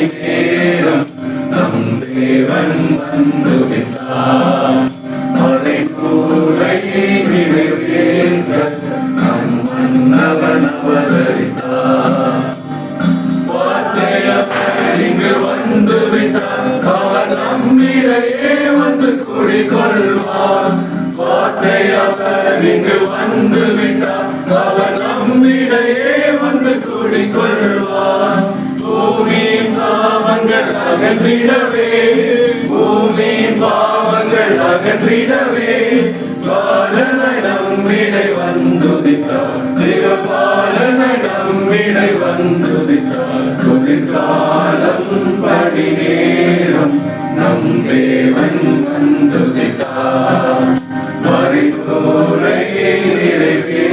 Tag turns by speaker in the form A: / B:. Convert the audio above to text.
A: பணி நேரம் நம் தேவன் வந்துவிட்டார். மறைநூலை நிறைவேற்ற நம் மன்னவன் அவதரித்தார். வார்த்தையவர் இங்கு வந்துவிட்டார், அவர் நம்மிடையே வந்து குடிகொள்வார். வார்த்தையவர் இங்கு வந்துவிட்டார், அவர் நம்மிடையே வந்து குடிகொள்வார். பூமியின் பாவங்கள் அகற்றிடவே, பூமியின் பாவங்கள் அகற்றிடவே பாலனை நம்மிடை வந்துதித்தார். திகபாலனை நம்மிடை வந்துதித்தார். குளிர்காலம் பணி நேரம் நம் தேவன் வந்துதித்தார். மறைநூலை நிறைவேற்ற